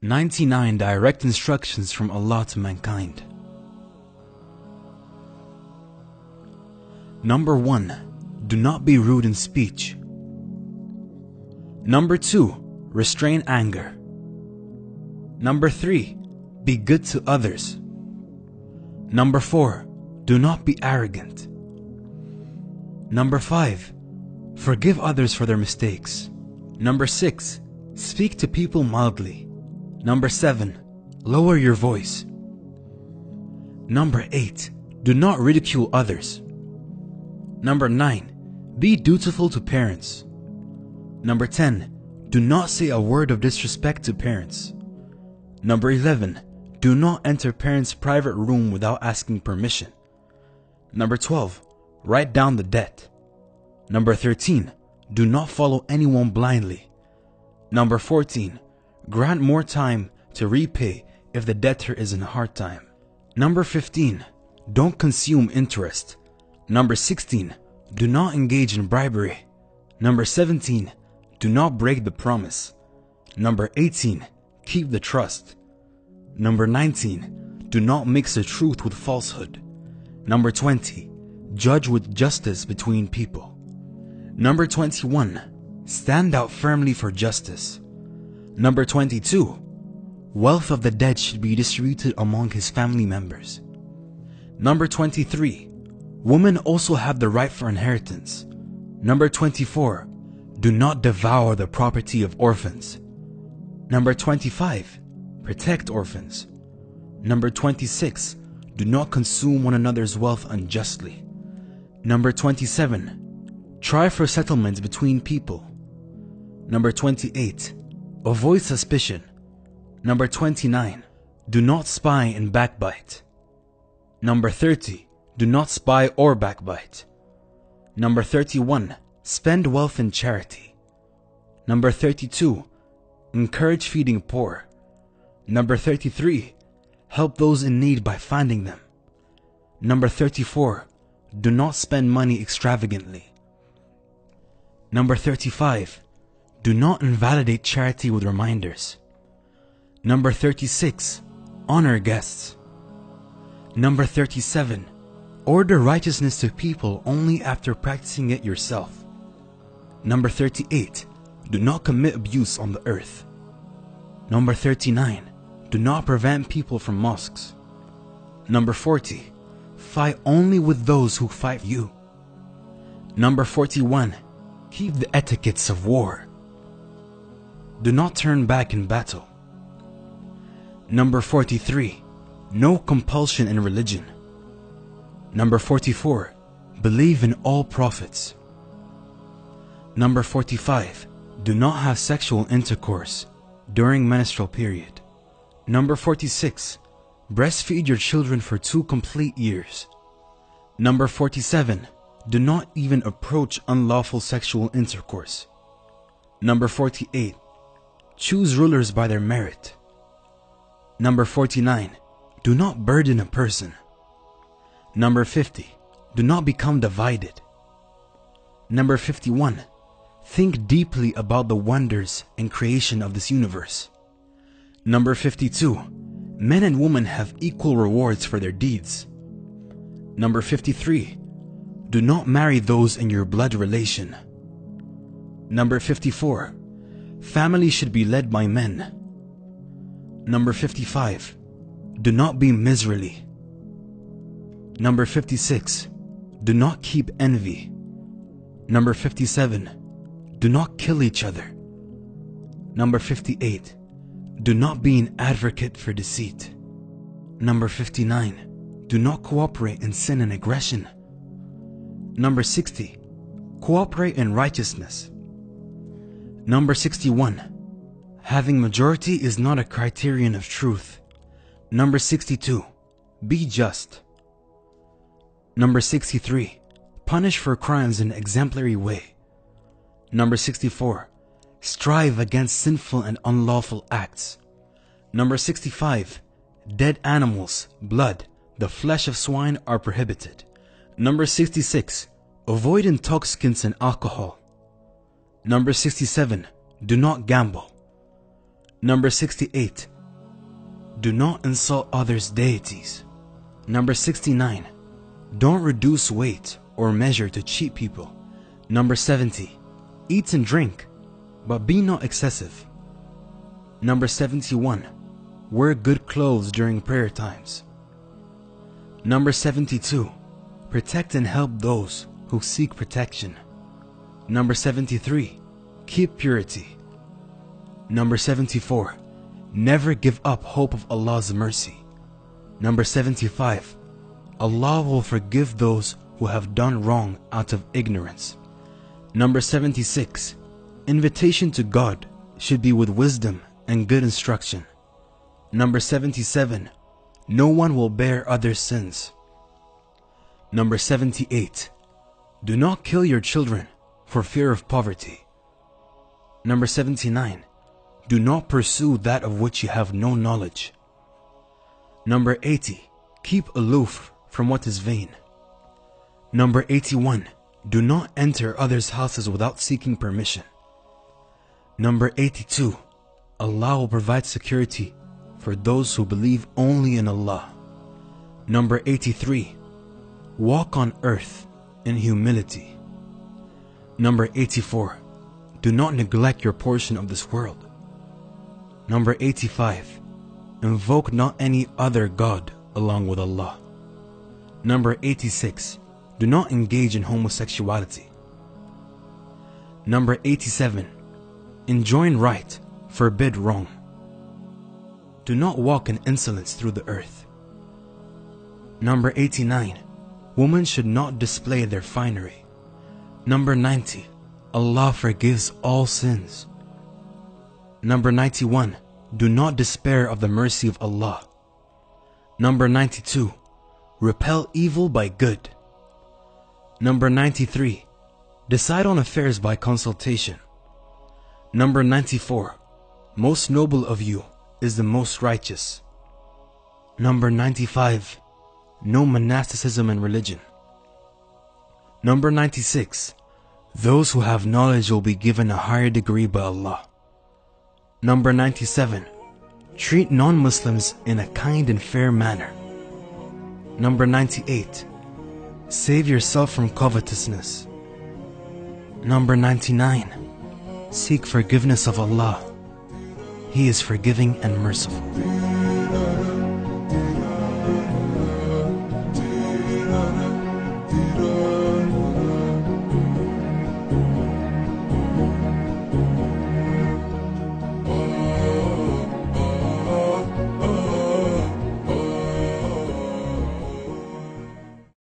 99 direct instructions from Allah to mankind. Number 1. Do not be rude in speech. Number 2. Restrain anger. Number 3. Be good to others. Number 4. Do not be arrogant. Number 5. Forgive others for their mistakes. Number 6. Speak to people mildly. Number 7. Lower your voice. Number 8. Do not ridicule others. Number 9. Be dutiful to parents. Number 10. Do not say a word of disrespect to parents. Number 11. Do not enter parents' private room without asking permission. Number 12. Write down the debt. Number 13. Do not follow anyone blindly. Number 14. Grant more time to repay if the debtor is in a hard time. Number 15. Don't consume interest. Number 16. Do not engage in bribery. Number 17. Do not break the promise. Number 18. Keep the trust. Number 19. Do not mix the truth with falsehood. Number 20. Judge with justice between people. Number 21. Stand out firmly for justice. Number 22. Wealth of the dead should be distributed among his family members. Number 23. Women also have the right for inheritance. Number 24. Do not devour the property of orphans. Number 25. Protect orphans. Number 26. Do not consume one another's wealth unjustly. Number 27. Try for settlements between people. Number 28. Avoid suspicion. Number 29. Do not spy and backbite. Number 30. Do not spy or backbite. Number 31. Spend wealth in charity. Number 32. Encourage feeding poor. Number 33. Help those in need by finding them. Number 34. Do not spend money extravagantly. Number 35. Do not invalidate charity with reminders. Number 36. Honor guests. Number 37. Order righteousness to people only after practicing it yourself. Number 38. Do not commit abuse on the earth. Number 39. Do not prevent people from mosques. Number 40. Fight only with those who fight you. Number 41. Keep the etiquettes of war. Do not turn back in battle. Number 43. No compulsion in religion. Number 44. Believe in all prophets. Number 45. Do not have sexual intercourse during menstrual period. Number 46. Breastfeed your children for 2 complete years. Number 47. Do not even approach unlawful sexual intercourse. Number 48. Choose rulers by their merit. Number 49. Do not burden a person. Number 50. Do not become divided. Number 51. Think deeply about the wonders and creation of this universe. Number 52. Men and women have equal rewards for their deeds. Number 53. Do not marry those in your blood relation. Number 54. Family should be led by men. Number 55. Do not be miserly. Number 56. Do not keep envy. Number 57. Do not kill each other. Number 58. Do not be an advocate for deceit. Number 59. Do not cooperate in sin and aggression. Number 60. Cooperate in righteousness. Number 61. Having majority is not a criterion of truth. Number 62. Be just. Number 63. Punish for crimes in an exemplary way. Number 64. Strive against sinful and unlawful acts. Number 65. Dead animals, blood, the flesh of swine are prohibited. Number 66. Avoid intoxicants and alcohol. Number 67. Do not gamble. Number 68. Do not insult others' deities. Number 69. Don't reduce weight or measure to cheat people. Number 70. Eat and drink, but be not excessive. Number 71. Wear good clothes during prayer times. Number 72. Protect and help those who seek protection. Number 73. Keep purity. Number 74. Never give up hope of Allah's mercy. Number 75. Allah will forgive those who have done wrong out of ignorance. Number 76. Invitation to God should be with wisdom and good instruction. Number 77. No one will bear others' sins. Number 78. Do not kill your children for fear of poverty. Number 79. Do not pursue that of which you have no knowledge. Number 80. Keep aloof from what is vain. Number 81. Do not enter others' houses without seeking permission. Number 82. Allah will provide security for those who believe only in Allah. Number 83. Walk on earth in humility. Number 84. Do not neglect your portion of this world. Number 85. Invoke not any other God along with Allah. Number 86. Do not engage in homosexuality. Number 87. Enjoin right, forbid wrong. Do not walk in insolence through the earth. Number 89. Women should not display their finery. Number 90. Allah forgives all sins. Number 91. Do not despair of the mercy of Allah. Number 92. Repel evil by good. Number 93. Decide on affairs by consultation. Number 94. Most noble of you is the most righteous. Number 95. No monasticism in religion. Number 96. Those who have knowledge will be given a higher degree by Allah. Number 97. Treat non-Muslims in a kind and fair manner. Number 98. Save yourself from covetousness. Number 99. Seek forgiveness of Allah. He is forgiving and merciful.